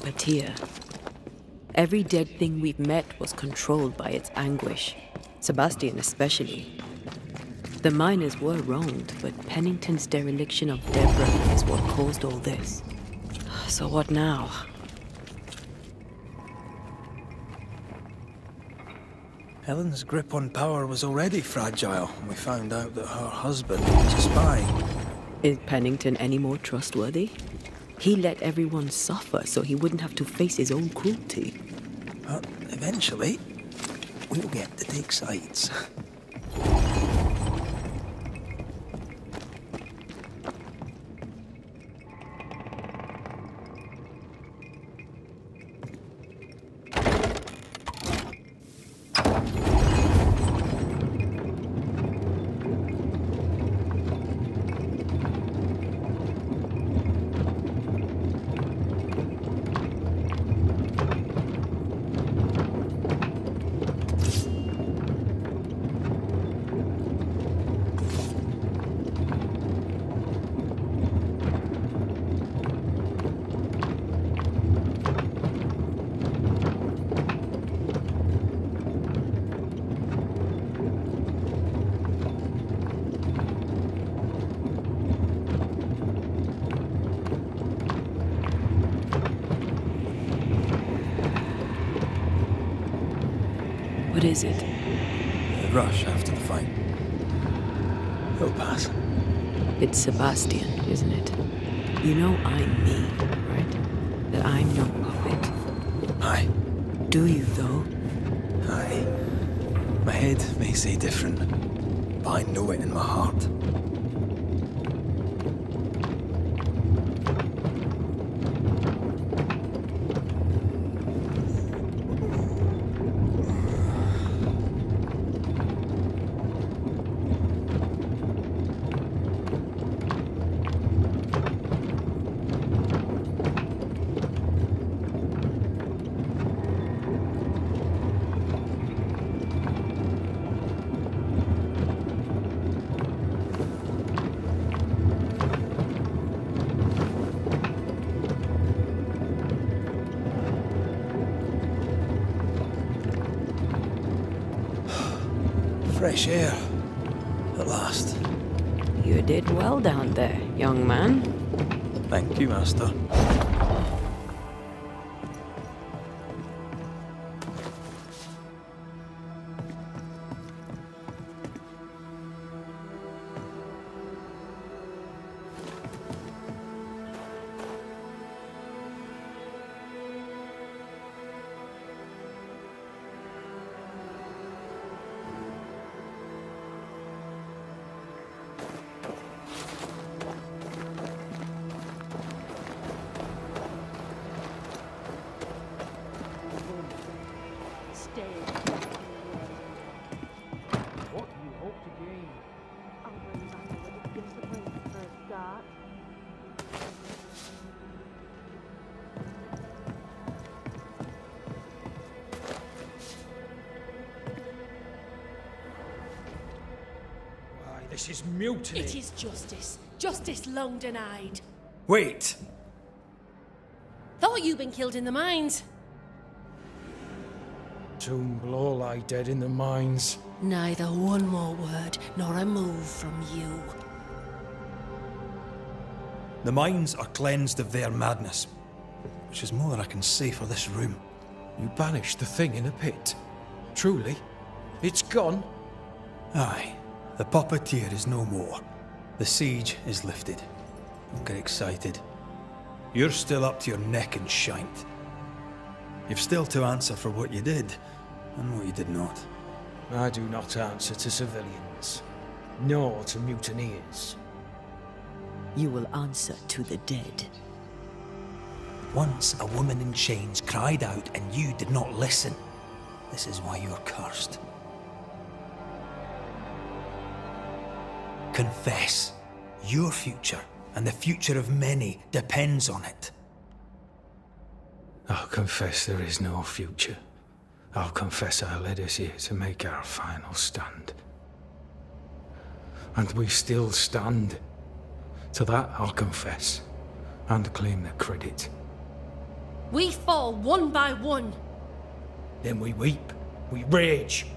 Antea. Every dead thing we've met was controlled by its anguish, Sebastian especially. The miners were wronged, but Pennington's dereliction of Deborah is what caused all this. So what now? Helen's grip on power was already fragile when we found out that her husband was a spy. Is Pennington any more trustworthy? He let everyone suffer so he wouldn't have to face his own cruelty. But eventually, we'll get to take sides. What is it? A rush after the fight. It'll pass. It's Sebastian, isn't it? You know I'm me, right? That I'm no puppet. Aye. Do you, though? Aye. My head may say different, but I know it in my heart. Fresh air, at last. You did well down there, young man. Thank you, Master. This is mutiny. It is justice. Justice long denied. Wait! Thought you'd been killed in the mines. Tomb will all lie dead in the mines. Neither one more word nor a move from you. The mines are cleansed of their madness, which is more than I can say for this room. You banished the thing in a pit. Truly? It's gone? Aye. The puppeteer is no more. The siege is lifted. Don't get excited. You're still up to your neck in shite. You've still to answer for what you did, and what you did not. I do not answer to civilians, nor to mutineers. You will answer to the dead. Once a woman in chains cried out and you did not listen. This is why you're cursed. Confess. Your future, and the future of many, depends on it. I'll confess there is no future. I'll confess I led us here to make our final stand. And we still stand. To that I'll confess, and claim the credit. We fall one by one. Then we weep, we rage,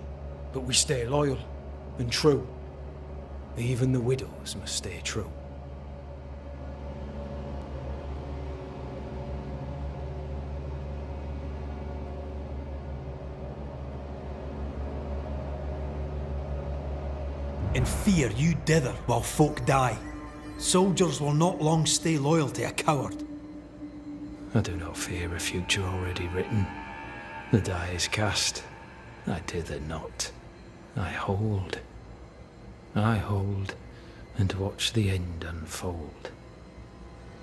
but we stay loyal and true. Even the widows must stay true. In fear you dither while folk die. Soldiers will not long stay loyal to a coward. I do not fear a future already written. The die is cast. I dither not. I hold. I hold and watch the end unfold.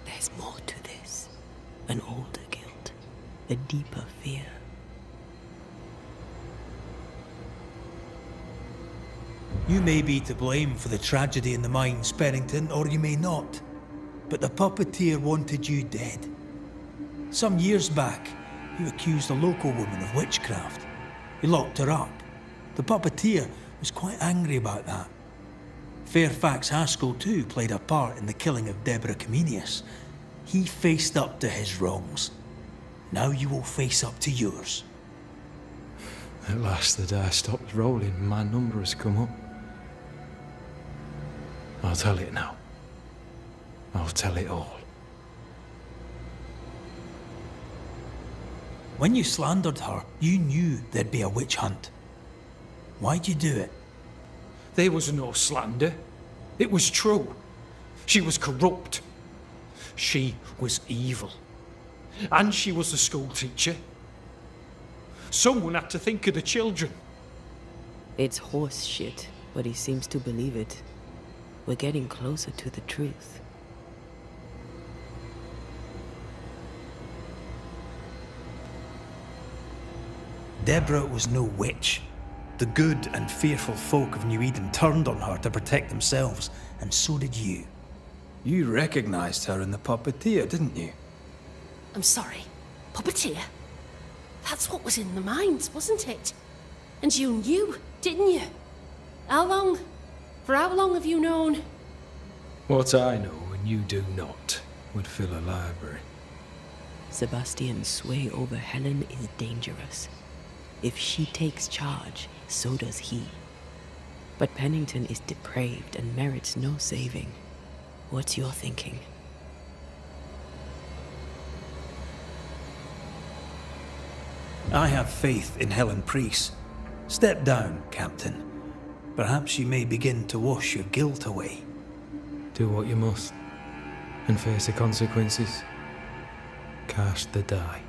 There's more to this. An older guilt. A deeper fear. You may be to blame for the tragedy in the mines, Pennington, or you may not. But the puppeteer wanted you dead. Some years back, you accused a local woman of witchcraft. You locked her up. The puppeteer was quite angry about that. Fairfax Haskell too played a part in the killing of Deborah. He faced up to his wrongs. Now you will face up to yours. At last the die stops rolling and my number has come up. I'll tell it now. I'll tell it all. When you slandered her, you knew there'd be a witch hunt. Why'd you do it? There was no slander. It was true. She was corrupt. She was evil. And she was a school teacher. Someone had to think of the children. It's horse shit, but he seems to believe it. We're getting closer to the truth. Deborah was no witch. The good and fearful folk of New Eden turned on her to protect themselves, and so did you. You recognized her in the puppeteer, didn't you? I'm sorry. Puppeteer? That's what was in the mines, wasn't it? And you knew, didn't you? How long? For how long have you known? What I know and you do not would fill a library. Sebastian's sway over Helen is dangerous. If she takes charge, so does he. But Pennington is depraved and merits no saving. What's your thinking? I have faith in Helen Priest. Step down, Captain. Perhaps you may begin to wash your guilt away. Do what you must, and face the consequences. Cast the die.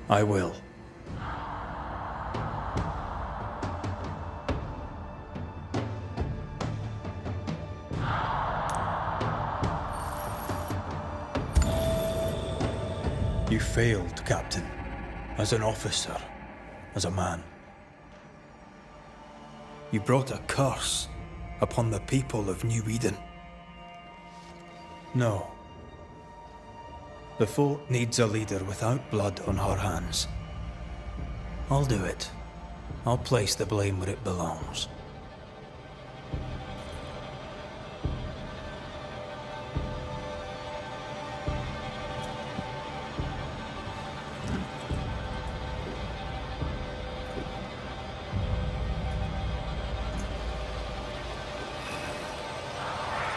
I will. You failed, Captain. As an officer, as a man. You brought a curse upon the people of New Eden. No. The fort needs a leader without blood on her hands. I'll do it. I'll place the blame where it belongs.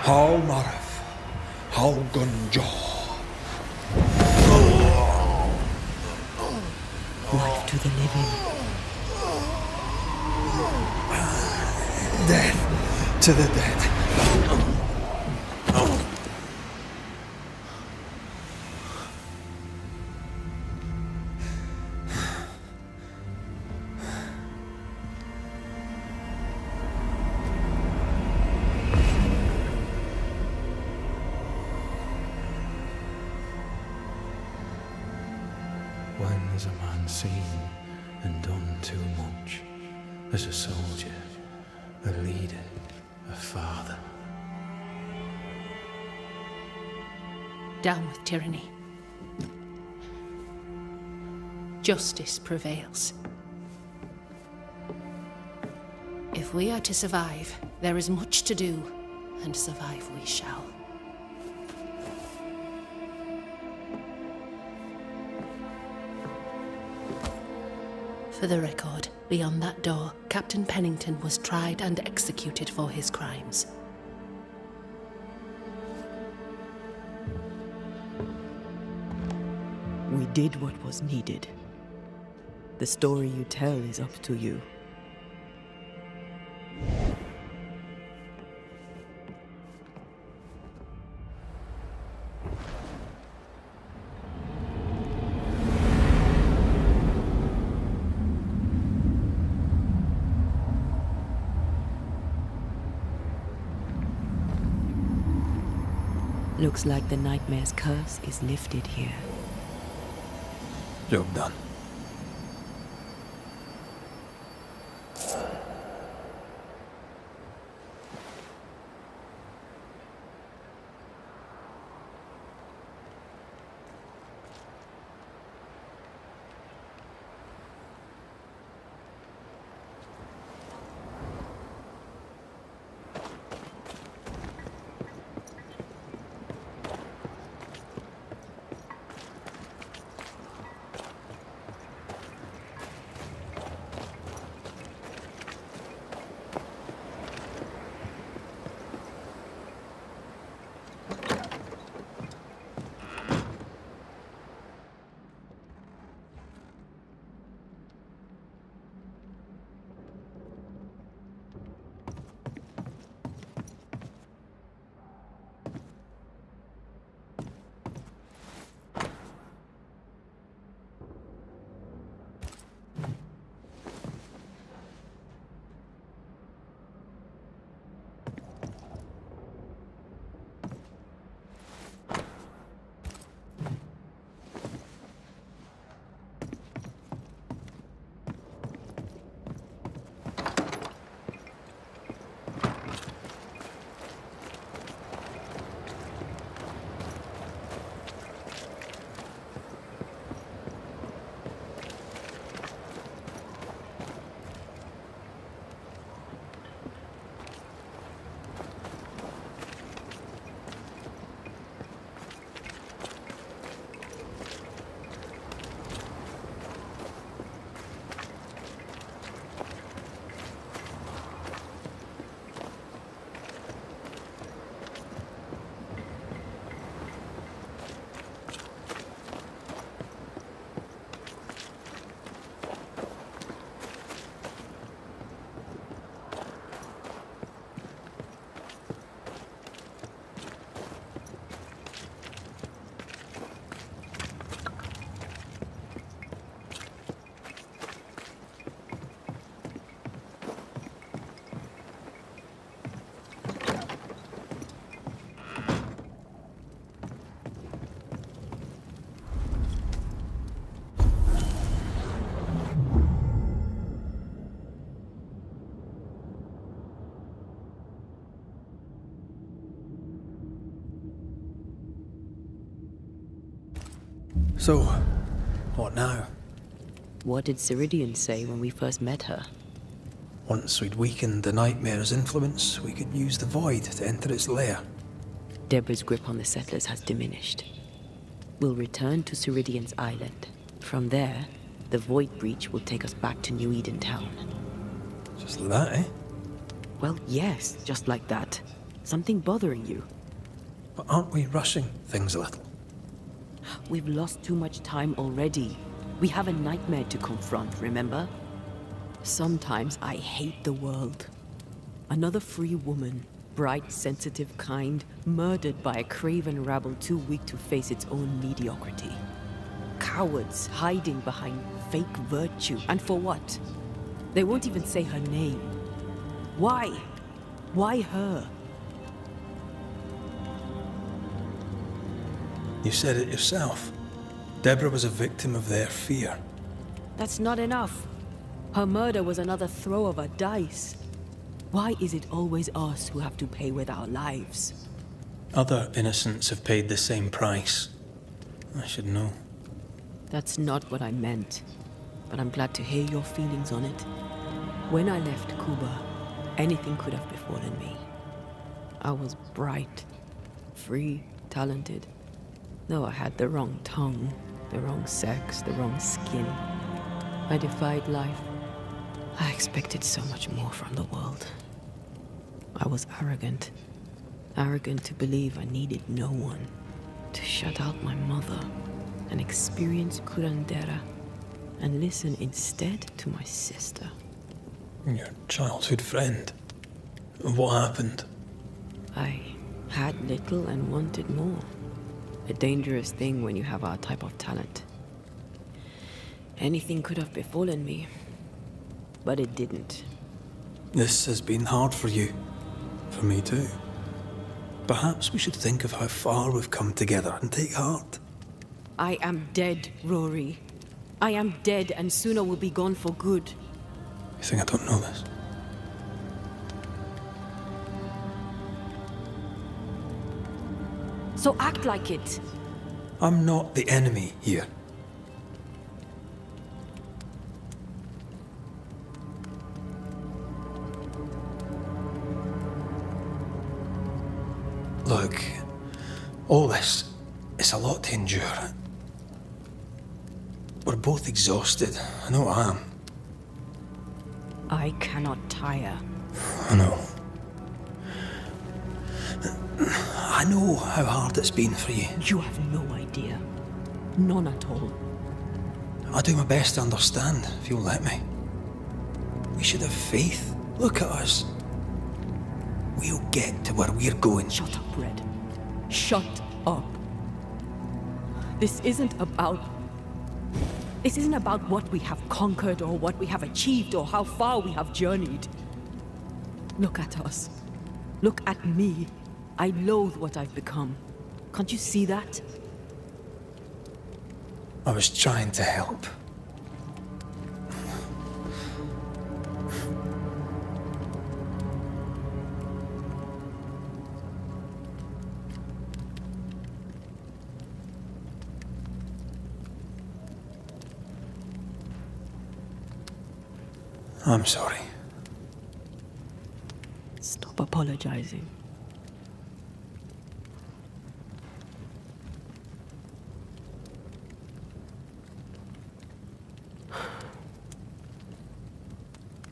Hal Marif, Hal Gunjaw. Life to the living. Death to the dead. When has a man seen and done too much? As a soldier, a leader, a father. Down with tyranny. justice prevails. If we are to survive, there is much to do, and survive we shall. For the record, beyond that door, Captain Pennington was tried and executed for his crimes. We did what was needed. The story you tell is up to you. Looks like the nightmare's curse is lifted here. Job done. So, what now? What did Ceridian say when we first met her? Once we'd weakened the nightmare's influence, we could use the void to enter its lair. Deborah's grip on the settlers has diminished. We'll return to Ceridian's island. From there, the void breach will take us back to New Eden Town. Just like that, eh? Well, yes, just like that. Something bothering you? But aren't we rushing things a little? We've lost too much time already. We have a nightmare to confront, remember? Sometimes I hate the world. Another free woman, bright, sensitive, kind, murdered by a craven rabble too weak to face its own mediocrity. Cowards hiding behind fake virtue. And for what? They won't even say her name. Why? Why her? You said it yourself. Deborah was a victim of their fear. That's not enough. Her murder was another throw of a dice. Why is it always us who have to pay with our lives? Other innocents have paid the same price. I should know. That's not what I meant, but I'm glad to hear your feelings on it. When I left Cuba, anything could have befallen me. I was bright, free, talented. Though I had the wrong tongue, the wrong sex, the wrong skin. I defied life. I expected so much more from the world. I was arrogant. Arrogant to believe I needed no one. To shut out my mother and experience curandera and listen instead to my sister. Your childhood friend. What happened? I had little and wanted more. A dangerous thing when you have our type of talent. Anything could have befallen me, but it didn't. This has been hard for you. For me too. Perhaps we should think of how far we've come together and take heart. I am dead, Rory. I am dead, and sooner will be gone for good. You think I don't know this? So act like it. I'm not the enemy here. Look, all this, it's a lot to endure. We're both exhausted. I know I am. I cannot tire. I know. I know how hard it's been for you. You have no idea. None at all. I'll do my best to understand, if you'll let me. We should have faith. Look at us. We'll get to where we're going. Shut up, Red. Shut up. This isn't about what we have conquered or what we have achieved or how far we have journeyed. Look at us. Look at me. I loathe what I've become. Can't you see that? I was trying to help. I'm sorry. Stop apologizing.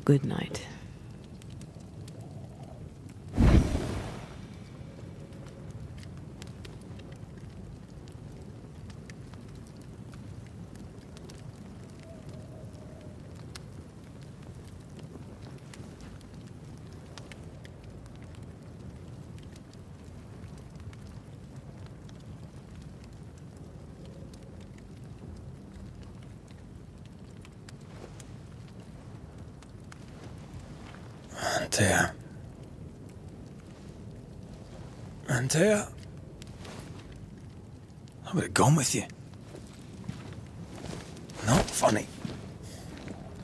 Good night. Antea. Antea? I would have gone with you. Not funny.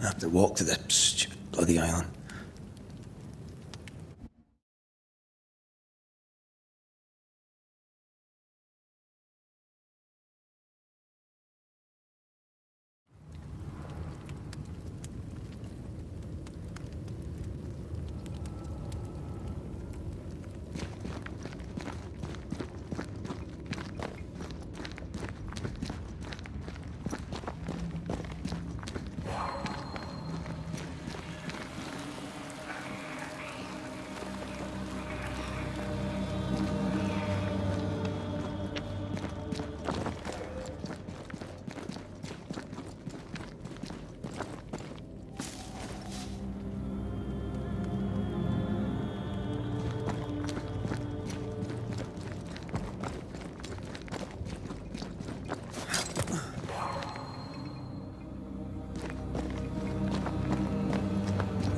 I have to walk to this stupid bloody island.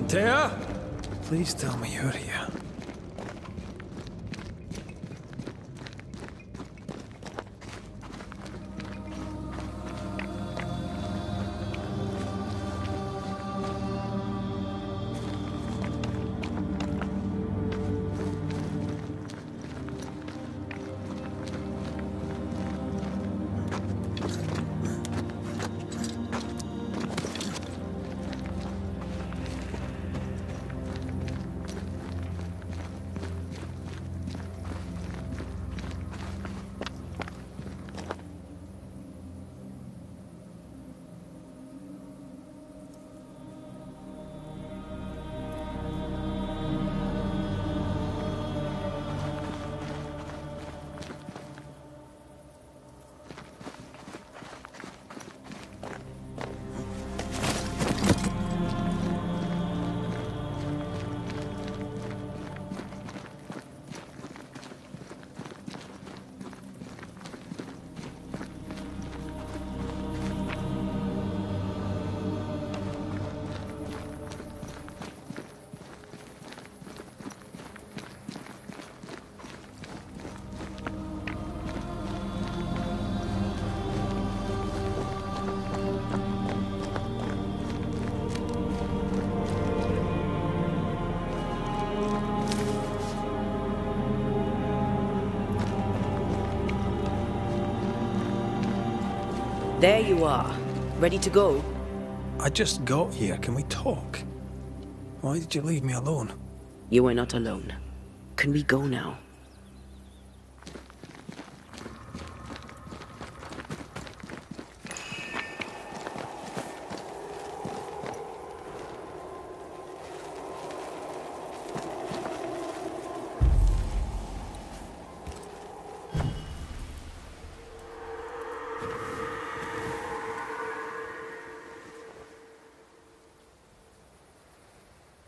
Antea? Please tell me you're here. There you are. Ready to go? I just got here. Can we talk? Why did you leave me alone? You are not alone. Can we go now?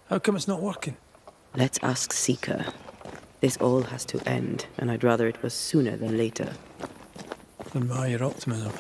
How come it's not working? Let's ask Seeker. This all has to end, and I'd rather it was sooner than later. Admire your optimism.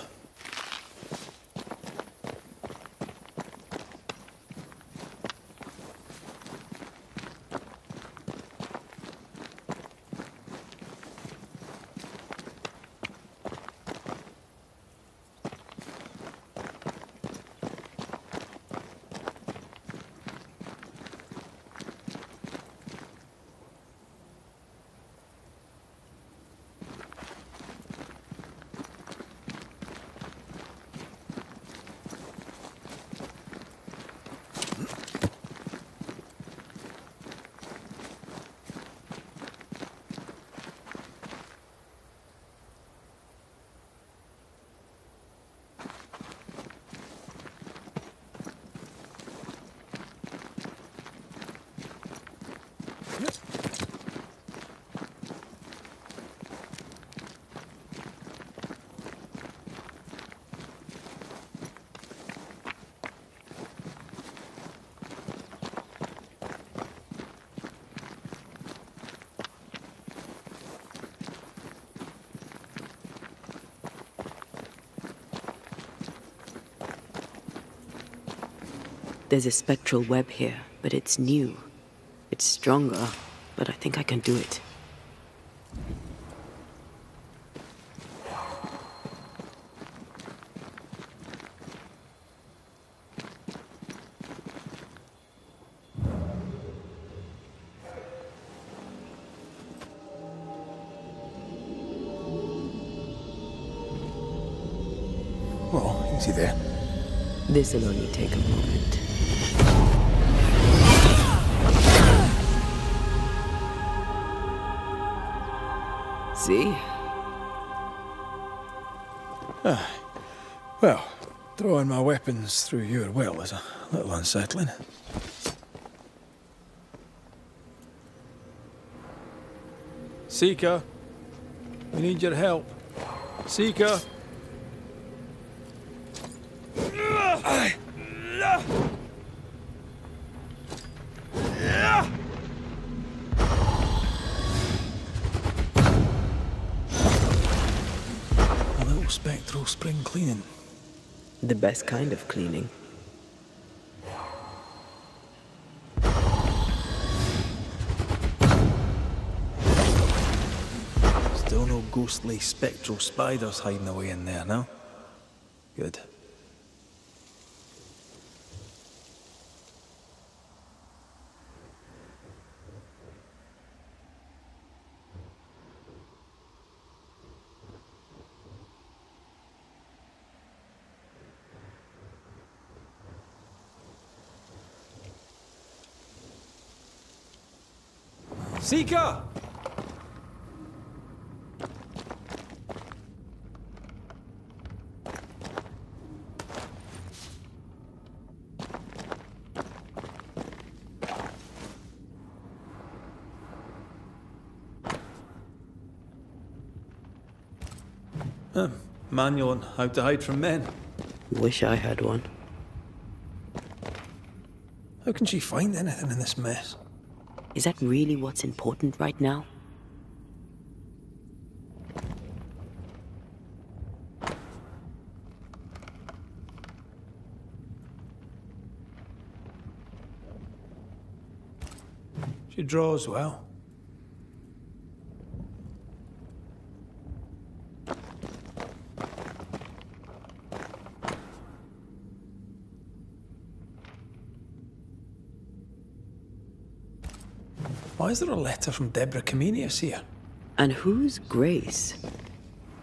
There's a spectral web here, but it's new. It's stronger, but I think I can do it. Oh, easy there. This'll only take a moment. See? Well, throwing my weapons through your will is a little unsettling. Seeker, we need your help. Seeker! A little spectral spring cleaning. The best kind of cleaning. Still no ghostly spectral spiders hiding away in there, no? Good. Seeker! Manual on how to hide from men. Wish I had one. How can she find anything in this mess? Is that really what's important right now? She draws well. Why is there a letter from Deborah Comenius here? And who's Grace?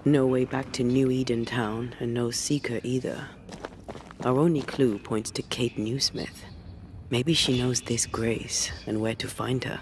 No way back to New Eden Town, and no seeker either. Our only clue points to Kate Newsmith. Maybe she knows this Grace and where to find her.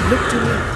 Look to me.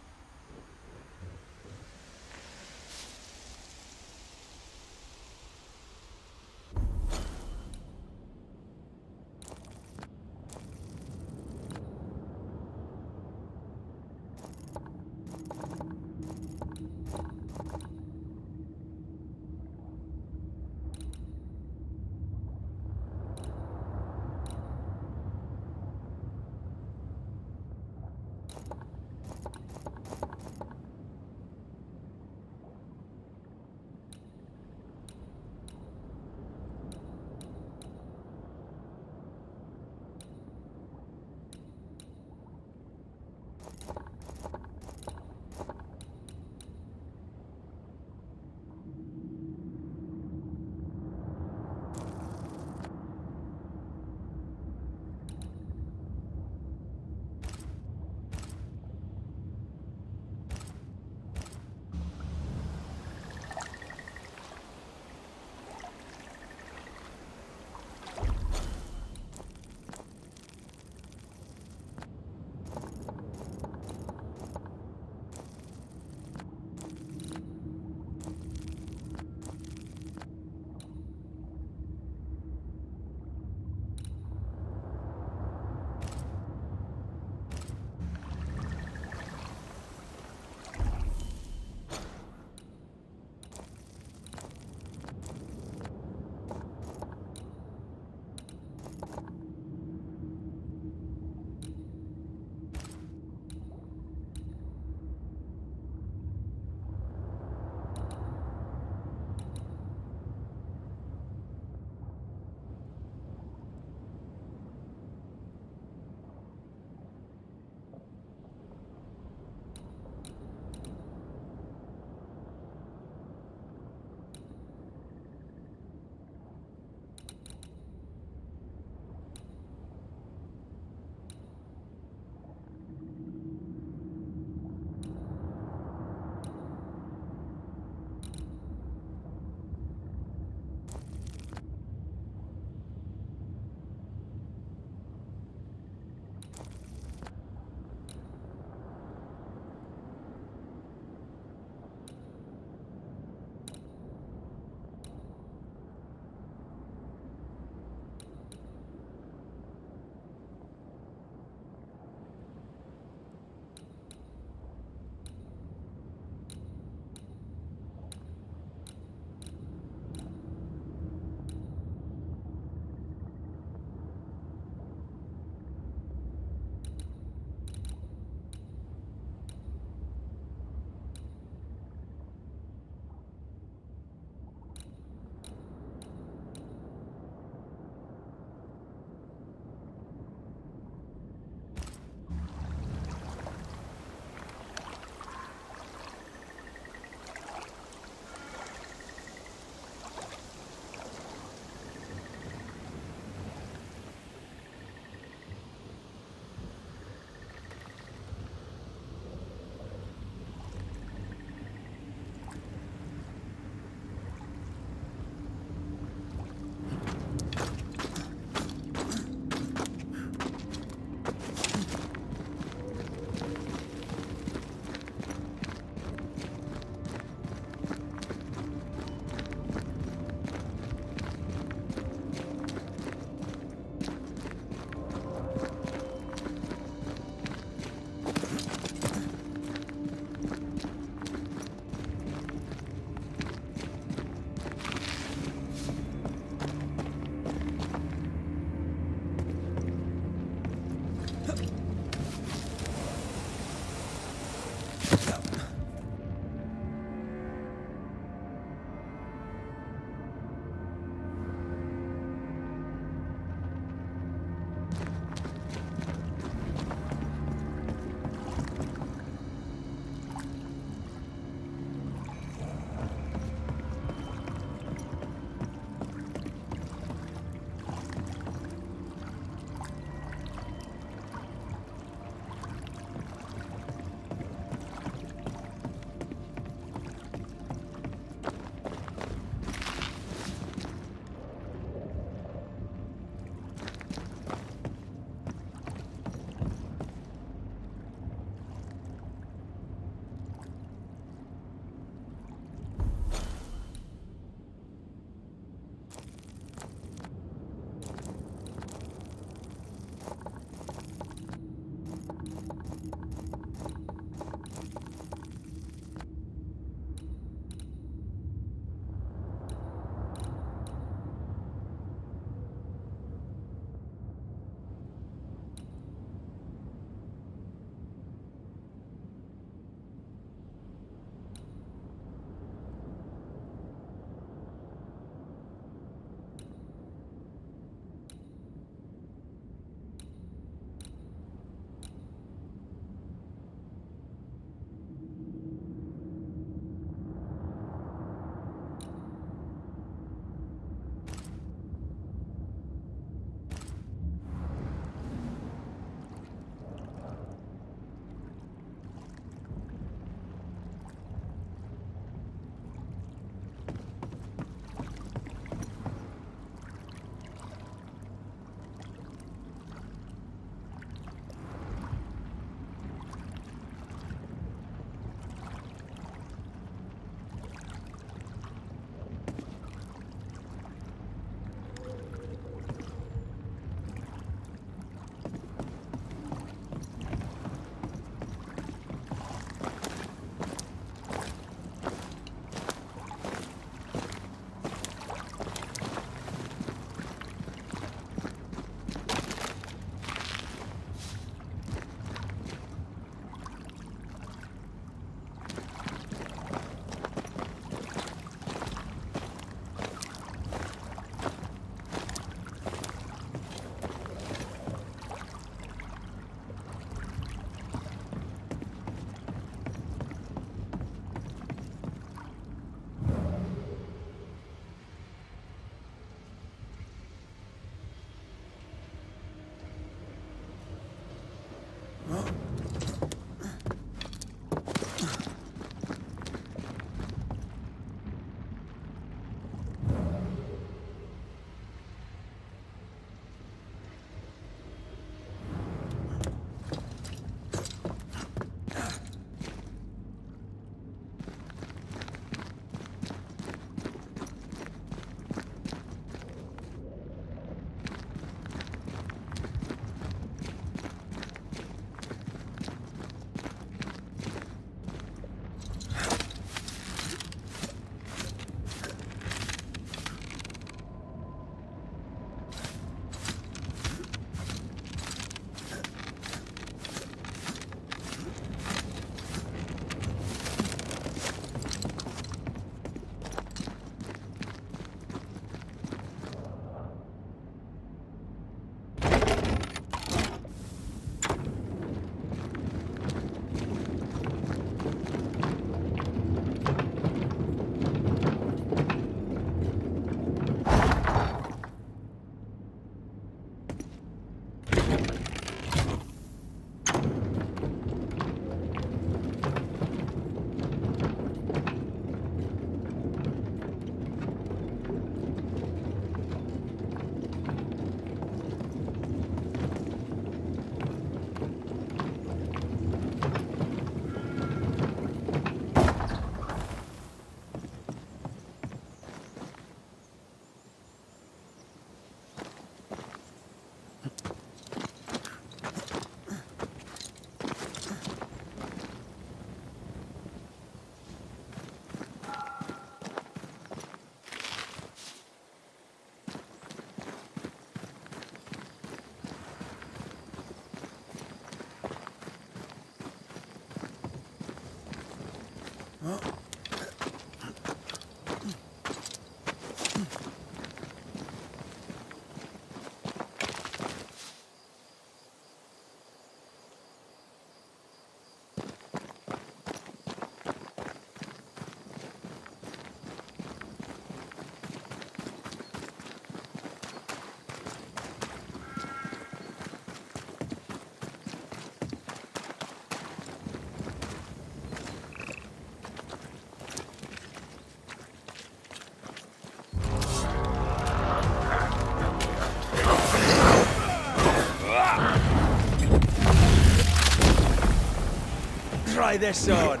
Try this on.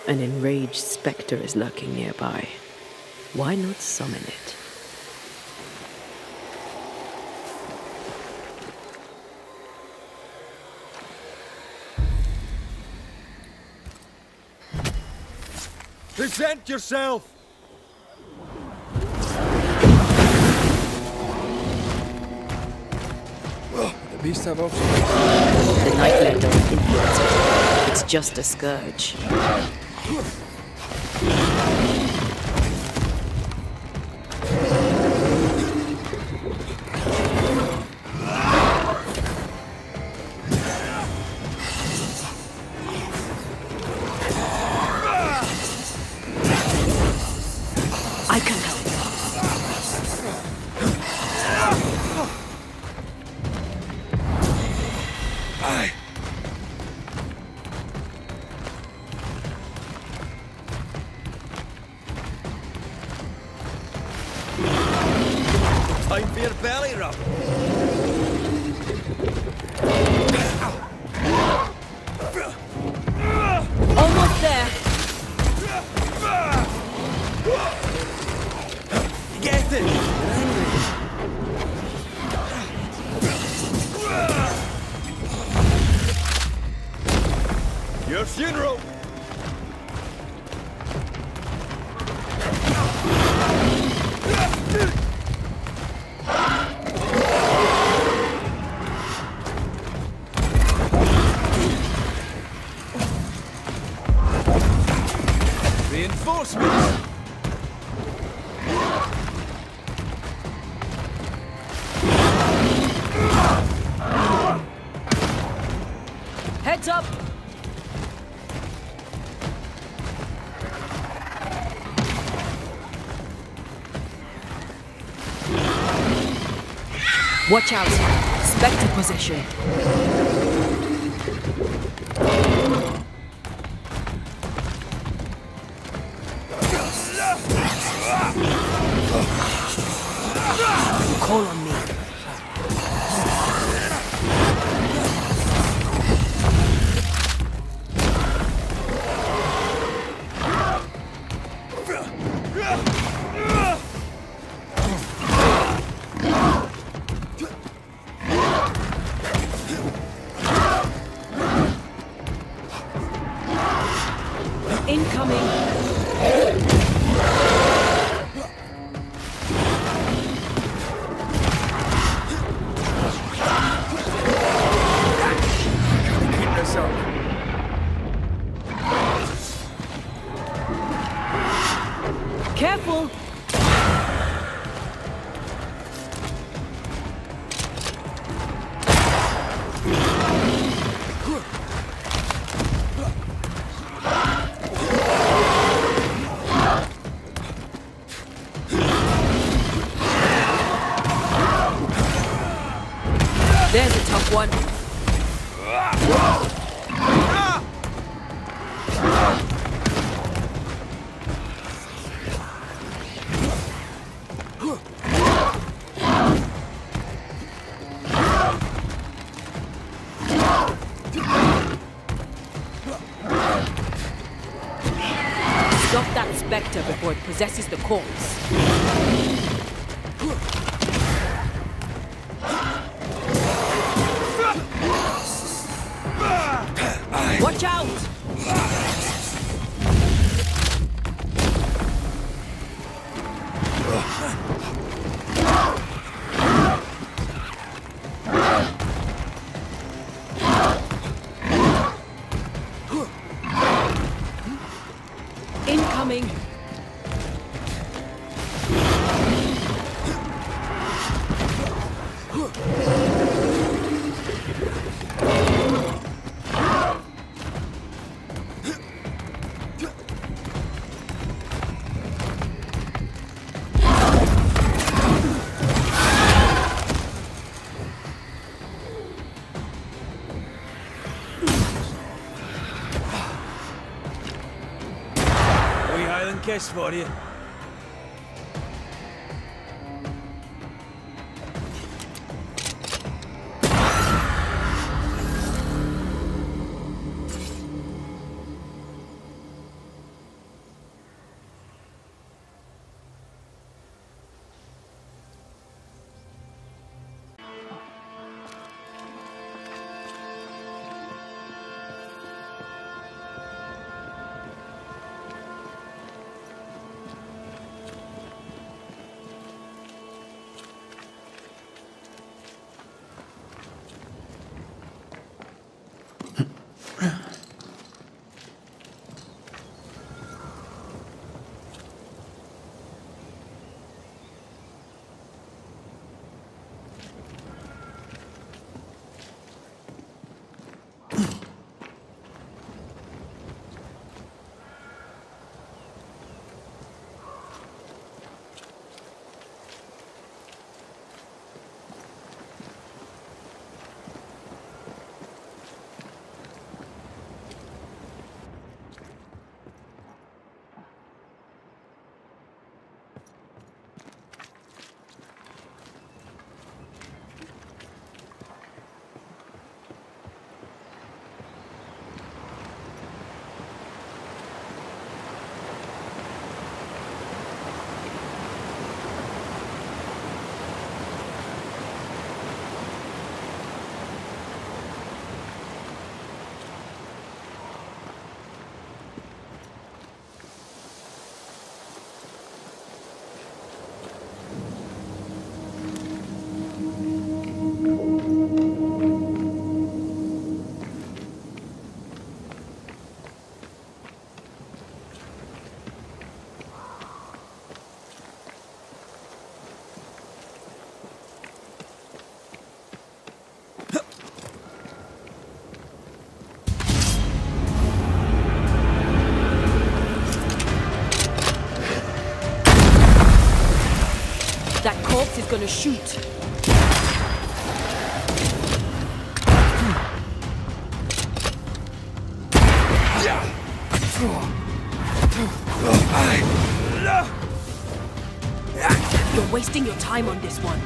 An enraged specter is lurking nearby. Why not summon it? Present yourself! The beast have options. The nightmare doesn't influence it. It's just a scourge. a funeral! Reinforcements! Heads up! Watch out! Spectre possession. Call on me. Incoming! Keep this up. Careful! There's a tough one. Stop that spectre before it possesses the corpse. Watch out! Incoming! Kiss for you. gonna shoot. You're wasting your time on this one.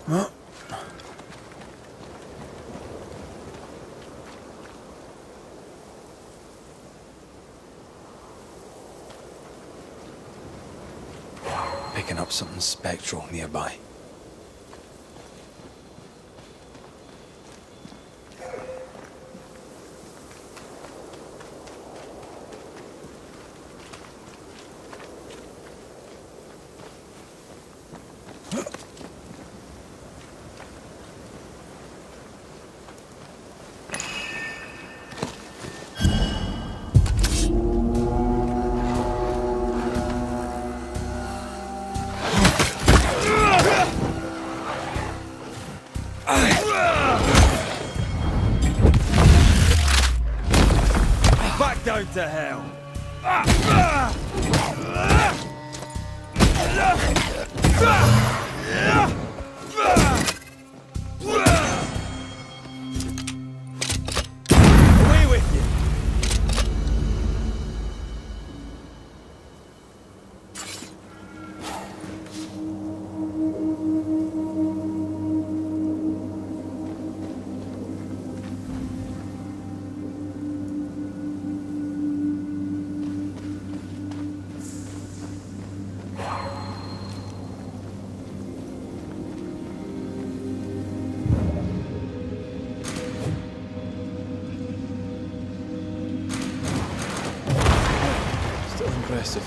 Huh? Picking up something spectral nearby. to hell. Away with you. Impressive.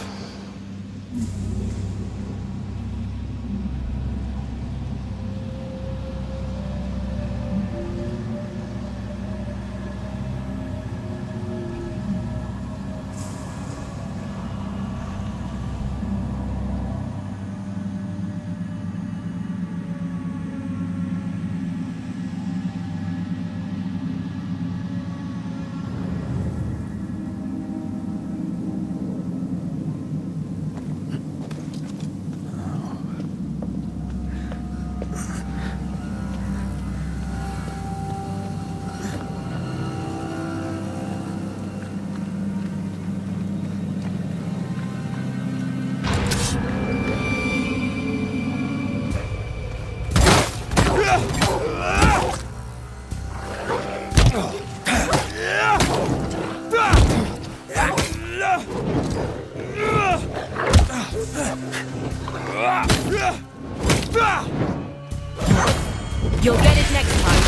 You'll get it next time.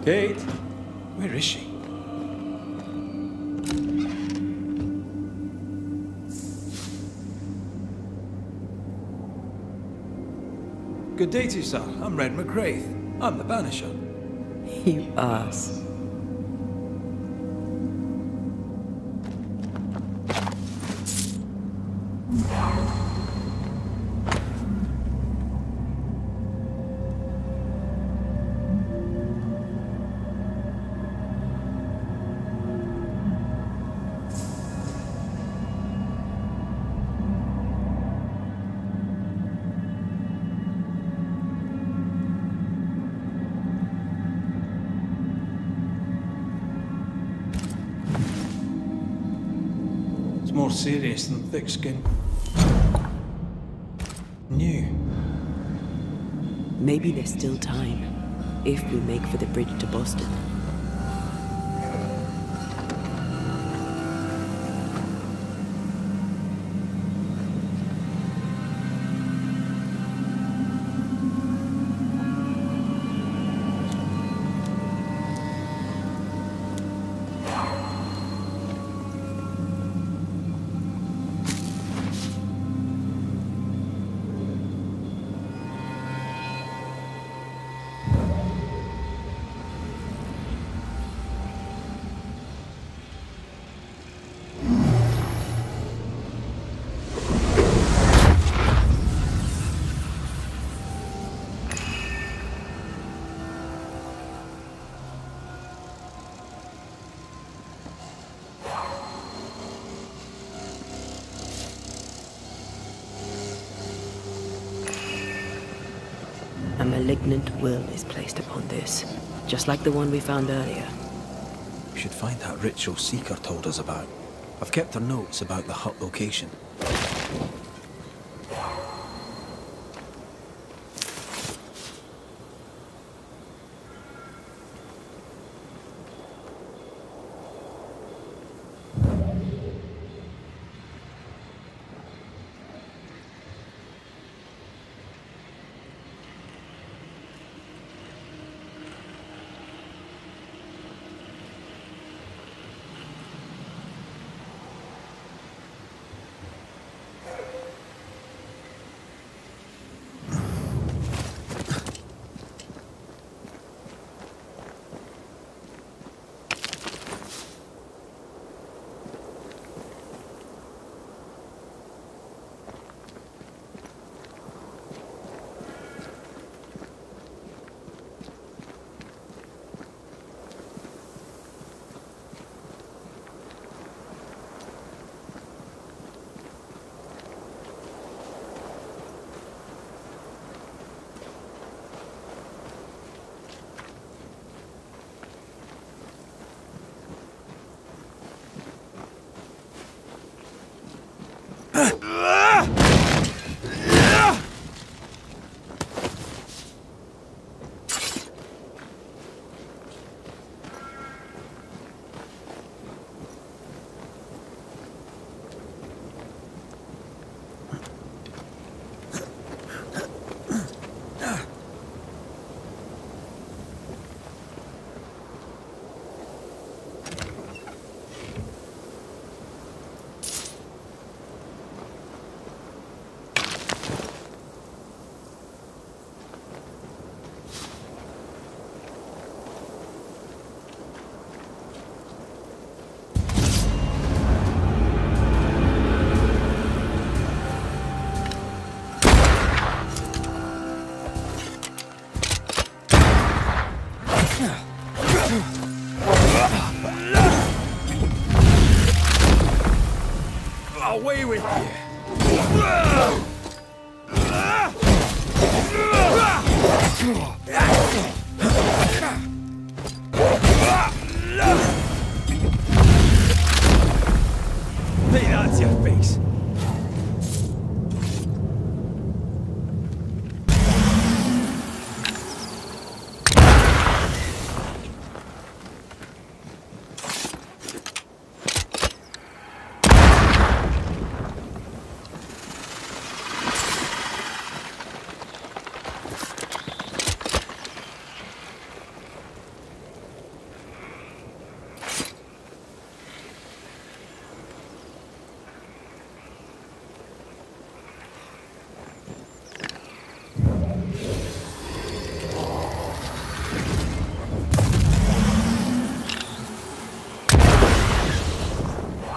Kate, where is she? Good day to you, sir. I'm Red McGrath. I'm the Banisher. You ass. More serious than thick skin. New. Maybe there's still time, if we make for the bridge to Boston. A malignant will is placed upon this, just like the one we found earlier. We should find that ritual Seeker told us about. I've kept her notes about the hut location. Away with you! Hey, that's your face.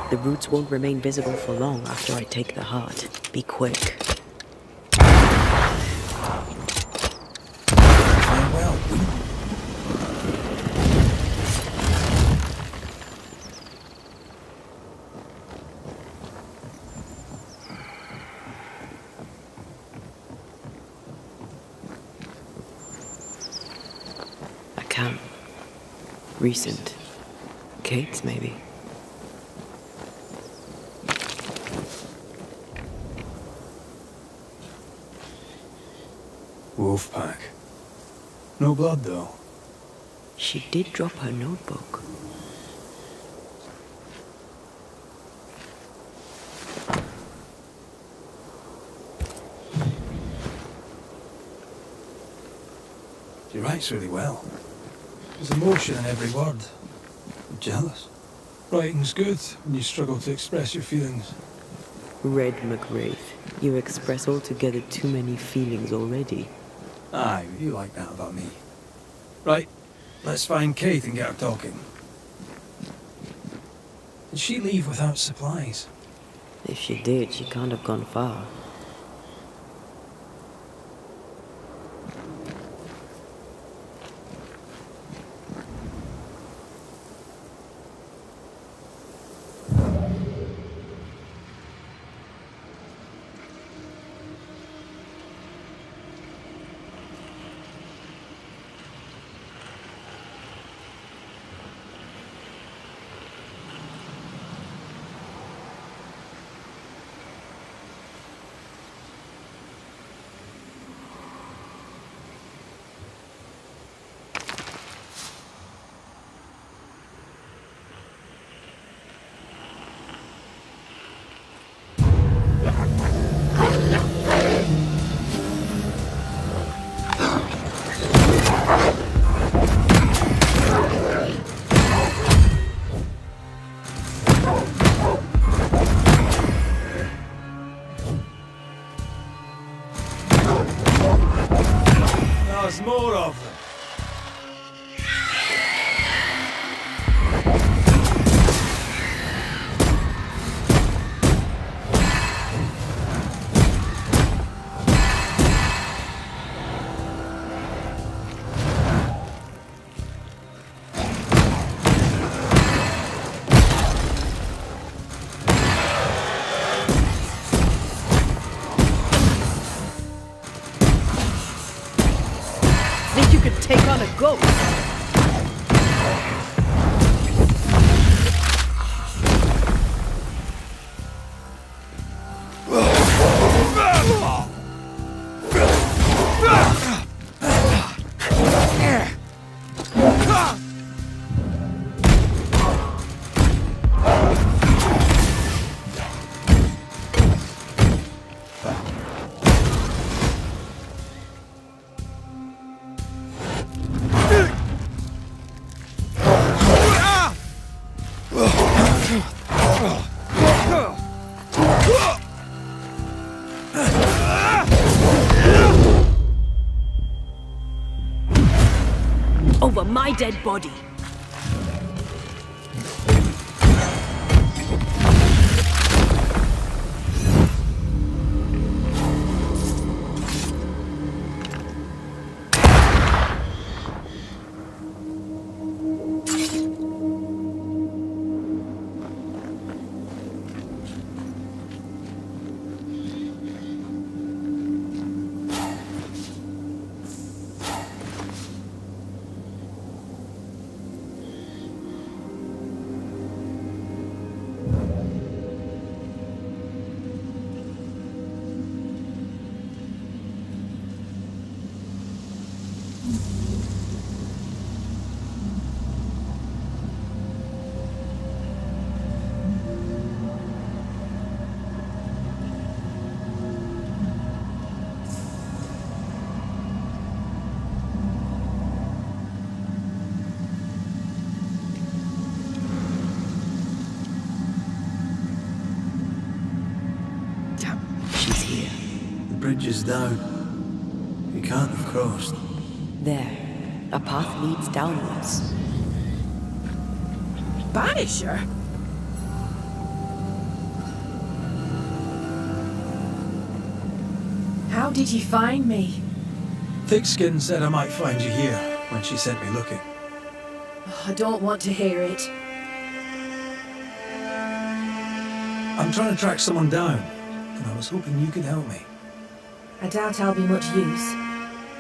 The roots won't remain visible for long after I take the heart. Be quick. Farewell. A camp. Recent. Kate's, maybe. Wolfpack. No blood, though. She did drop her notebook. She writes really well. There's emotion in every word. I'm jealous. Writing's good when you struggle to express your feelings. Red McWraith, you express altogether too many feelings already. Aye, you like that about me. Right, let's find Kate and get her talking. Did she leave without supplies? If she did, she can't have gone far. There's more of them. Think you could take on a ghost? Over my dead body. bridge is down. We can't have crossed. There, a path leads downwards. Banisher? How did you find me? Thickskin said I might find you here when she sent me looking. Oh, I don't want to hear it. I'm trying to track someone down, and I was hoping you could help me. I doubt I'll be much use,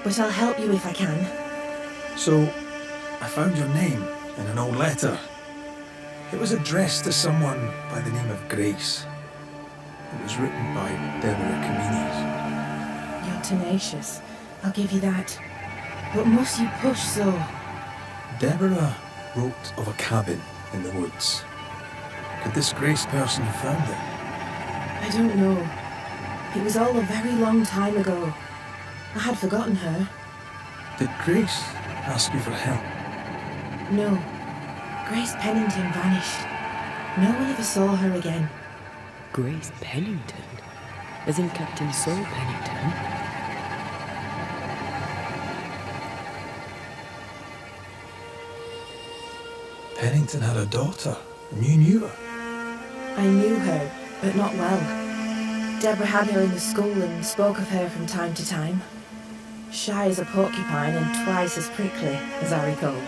but I'll help you if I can. So, I found your name in an old letter. It was addressed to someone by the name of Grace. It was written by Deborah. You're tenacious, I'll give you that. But must you push so? Deborah wrote of a cabin in the woods. Could this Grace person have found it? I don't know. It was all a very long time ago. I had forgotten her. Did Grace ask you for help? No. Grace Pennington vanished. No one ever saw her again. Grace Pennington? Isn't Captain Saul Pennington? Pennington had a daughter, and you knew her. I knew her, but not well. Deborah had her in the school and spoke of her from time to time. Shy as a porcupine and twice as prickly, as I recall.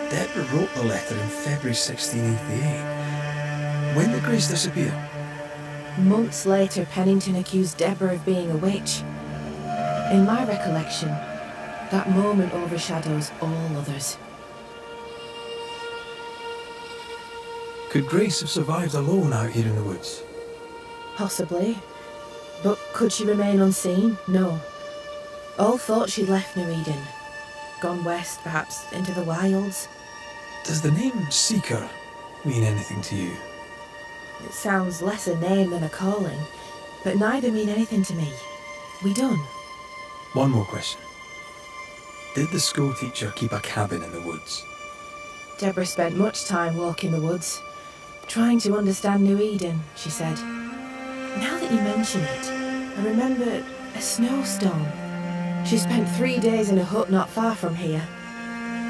Deborah wrote the letter in February 1688. When did Grace disappear? Months later, Pennington accused Deborah of being a witch. In my recollection, that moment overshadows all others. Could Grace have survived alone out here in the woods? Possibly. But could she remain unseen? No. All thought she'd left New Eden. Gone west, perhaps, into the wilds. Does the name Seeker mean anything to you? It sounds less a name than a calling, but neither mean anything to me. We done. One more question. Did the school teacher keep a cabin in the woods? Deborah spent much time walking the woods, trying to understand New Eden, she said. Now that you mention it, I remember a snowstorm. She spent 3 days in a hut not far from here.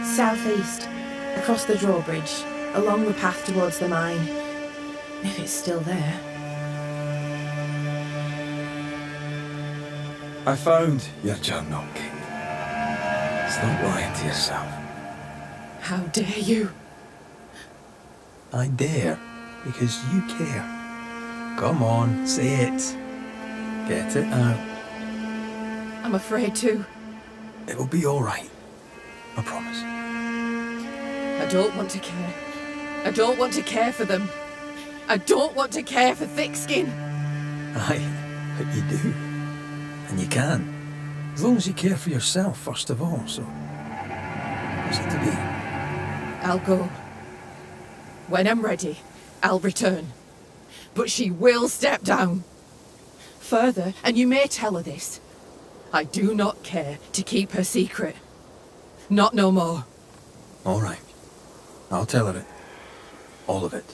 Southeast, across the drawbridge, along the path towards the mine. If it's still there. I found your journal, King. Stop lying to yourself. How dare you? I dare, because you care. Come on, say it. Get it out. I'm afraid to. It will be all right. I promise. I don't want to care. I don't want to care for them. I don't want to care for Thickskin. Aye, but you do. And you can. As long as you care for yourself, first of all, so... what's it to be? I'll go. When I'm ready, I'll return. But she will step down. Further, and you may tell her this, I do not care to keep her secret. Not no more. All right. I'll tell her it. All of it.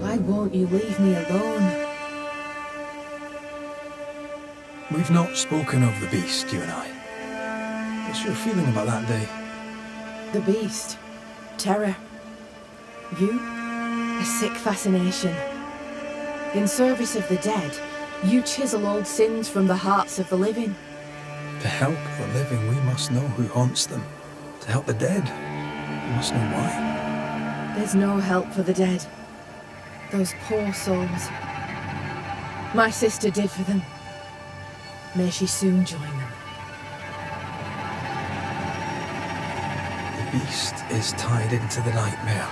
Why won't you leave me alone? We've not spoken of the beast, you and I. What's your feeling about that day? The beast. Terror. You? A sick fascination. In service of the dead, you chisel old sins from the hearts of the living. To help the living, we must know who haunts them. To help the dead, we must know why. There's no help for the dead. Those poor souls. My sister did for them. May she soon join them. The beast is tied into the nightmare.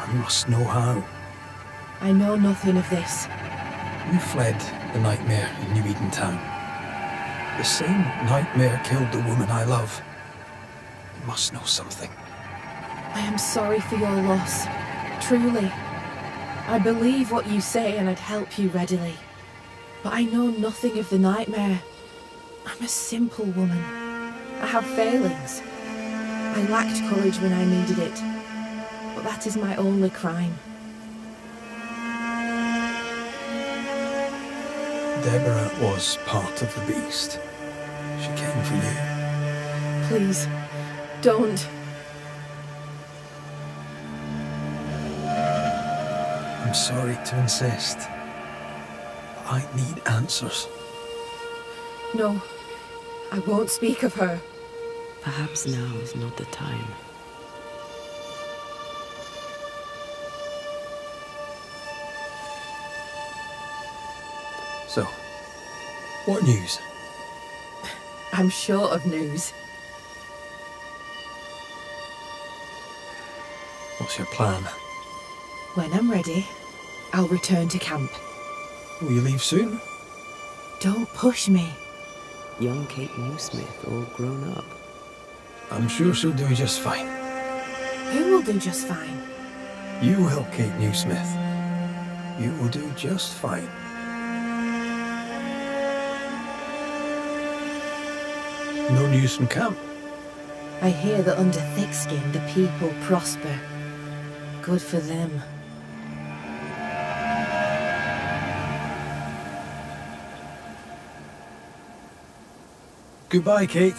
I must know how. I know nothing of this. You fled the nightmare in New Eden Town. The same nightmare killed the woman I love. You must know something. I am sorry for your loss. Truly. I believe what you say and I'd help you readily. But I know nothing of the nightmare. I'm a simple woman. I have failings. I lacked courage when I needed it. But that is my only crime. Deborah was part of the beast. She came for you. Please, don't. I'm sorry to insist. I need answers. No, I won't speak of her. Perhaps now is not the time. So, what news? I'm short of news. What's your plan? When I'm ready, I'll return to camp. Will you leave soon? Don't push me. Young Kate Newsmith, all grown up. I'm sure she'll do just fine. Who will do just fine? You will, Kate Newsmith. You will do just fine. No news from camp? I hear that under thick skin the people prosper. Good for them. Goodbye, Kate.